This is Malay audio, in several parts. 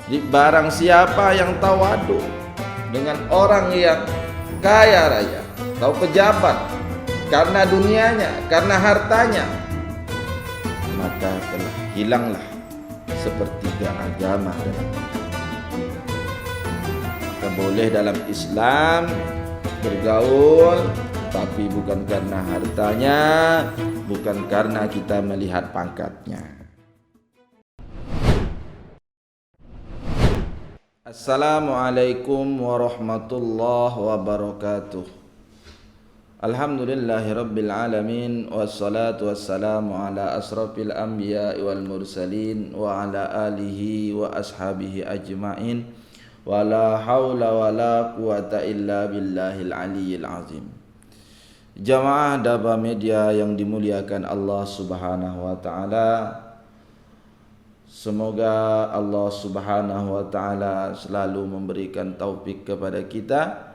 Jadi barang siapa yang tawadu dengan orang yang kaya raya atau pejabat karena dunianya, karena hartanya, maka telah hilanglah sepertiga agama. Kita boleh dalam Islam bergaul, tapi bukan karena hartanya, bukan karena kita melihat pangkatnya. Assalamualaikum warahmatullahi wabarakatuh. Alhamdulillahirabbil alamin, wassalatu wassalamu ala asrafil anbiya'i wal mursalin wa ala alihi wa ashabihi ajmain. Wa la haula wa la quwata illa billahil aliyyil azim. Jamaah Daba Media yang dimuliakan Allah Subhanahu wa taala, semoga Allah Subhanahu wa taala selalu memberikan taufik kepada kita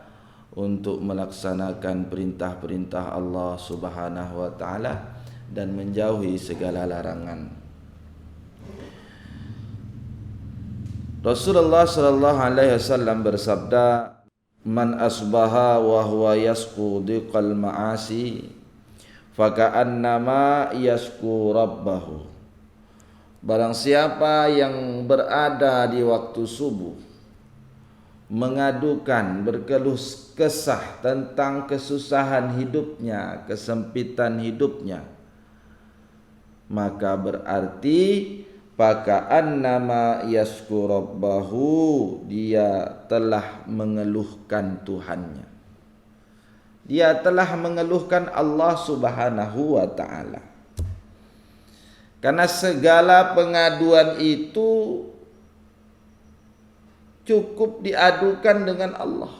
untuk melaksanakan perintah-perintah Allah Subhanahu wa taala dan menjauhi segala larangan. Rasulullah sallallahu alaihi wasallam bersabda, "Man asbaha wa huwa yasqu diqal ma'asi, faka'annama yasqu rabbahu." Barang siapa yang berada di waktu subuh mengadukan, berkeluh kesah tentang kesusahan hidupnya, kesempitan hidupnya, maka berarti faka'annama yasqu rabbahu, dia telah mengeluhkan Tuhannya. Dia telah mengeluhkan Allah Subhanahu wa taala. Karena segala pengaduan itu cukup diadukan dengan Allah.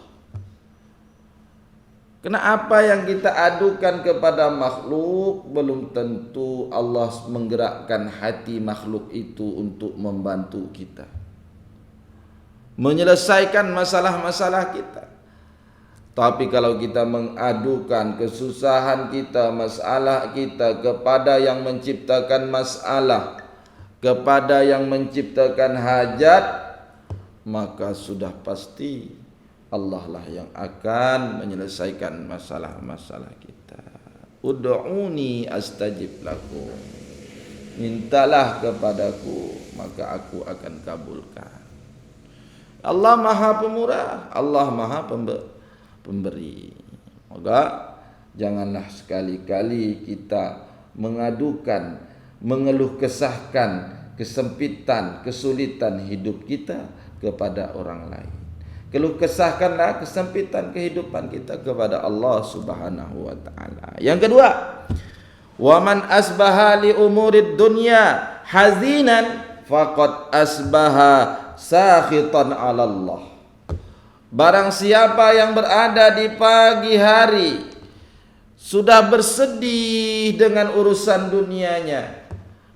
Karena apa yang kita adukan kepada makhluk, belum tentu Allah menggerakkan hati makhluk itu untuk membantu kita menyelesaikan masalah-masalah kita. Tapi kalau kita mengadukan kesusahan kita, masalah kita kepada yang menciptakan masalah, kepada yang menciptakan hajat, maka sudah pasti Allah lah yang akan menyelesaikan masalah-masalah kita. Ud'uni astajib lakum. Mintalah kepadaku, maka aku akan kabulkan. Allah Maha Pemurah, Allah Maha Pemberi. Maka janganlah sekali-kali kita mengadukan, mengeluh kesahkan kesempitan, kesulitan hidup kita kepada orang lain. Keluh kesahkanlah kesempitan kehidupan kita kepada Allah Subhanahu wa taala. Yang kedua, wa man asbaha li umurid dunya hazinan faqad asbaha sakhitan 'ala Allah. Barang siapa yang berada di pagi hari sudah bersedih dengan urusan dunianya,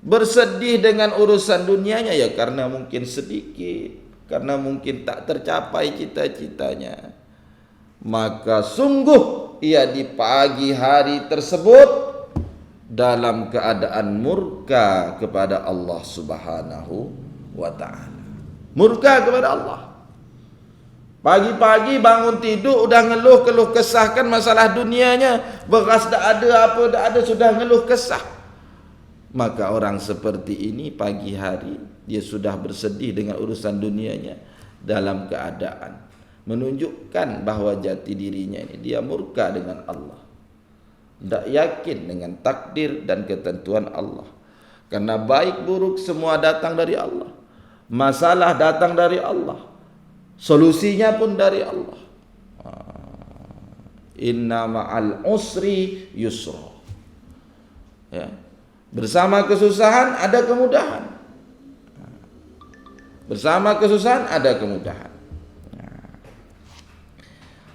bersedih dengan urusan dunianya ya karena mungkin sedikit, karena mungkin tak tercapai cita-citanya, maka sungguh ia di pagi hari tersebut dalam keadaan murka kepada Allah Subhanahu wa taala. Murka kepada Allah. Pagi-pagi bangun tidur udah keluh kesahkan masalah dunianya, beras tak ada, apa tak ada, sudah ngeluh kesah. Maka orang seperti ini pagi hari dia sudah bersedih dengan urusan dunianya dalam keadaan menunjukkan bahawa jati dirinya ini dia murka dengan Allah, tidak yakin dengan takdir dan ketentuan Allah. Karena baik buruk semua datang dari Allah, masalah datang dari Allah, solusinya pun dari Allah. Inna ma'al usri yusra. Ya. Bersama kesusahan ada kemudahan. Bersama kesusahan ada kemudahan.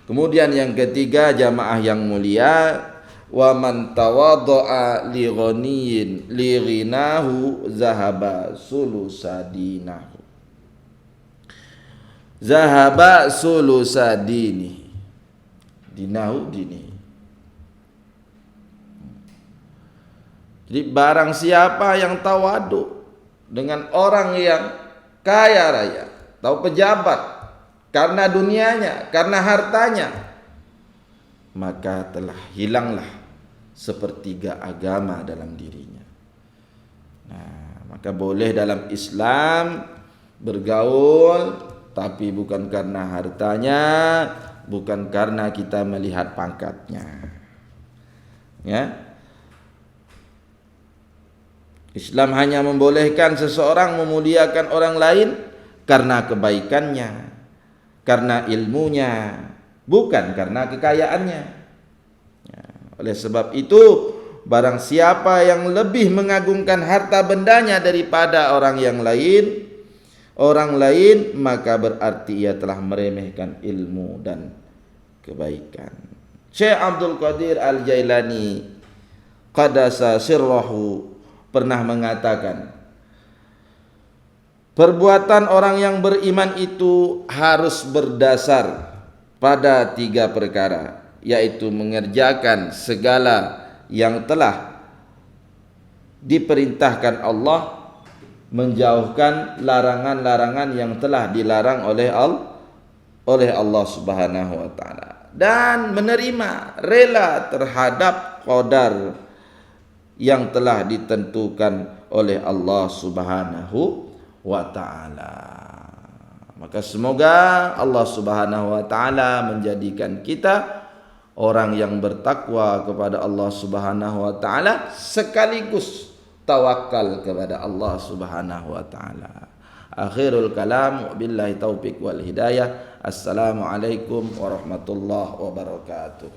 Kemudian yang ketiga, jamaah yang mulia, wa man tawadda'a li ghaniyin li ghinahu zahaba sulusadinahu. Zahaba sulusadini. Dinahu dini. Jadi barang siapa yang tawadu dengan orang yang kaya raya atau pejabat, karena dunianya, karena hartanya, maka telah hilanglah sepertiga agama dalam dirinya. Nah, maka boleh dalam Islam bergaul, tapi bukan karena hartanya, bukan karena kita melihat pangkatnya. Ya. Islam hanya membolehkan seseorang memuliakan orang lain karena kebaikannya, karena ilmunya, bukan karena kekayaannya. Ya, oleh sebab itu, barang siapa yang lebih mengagungkan harta bendanya daripada orang lain, maka berarti ia telah meremehkan ilmu dan kebaikan. Syekh Abdul Qadir Al-Jailani qadasa sirrahu pernah mengatakan, perbuatan orang yang beriman itu harus berdasar pada 3 perkara, yaitu mengerjakan segala yang telah diperintahkan Allah, menjauhkan larangan-larangan yang telah dilarang oleh Allah Subhanahu wa taala, dan menerima, rela terhadap qadar yang telah ditentukan oleh Allah Subhanahu wa taala. Maka semoga Allah Subhanahu wa taala menjadikan kita orang yang bertakwa kepada Allah Subhanahu wa taala sekaligus tawakal kepada Allah Subhanahu wa taala. Akhirul kalam, billahi taufik wal hidayah. Assalamualaikum warahmatullahi wabarakatuh.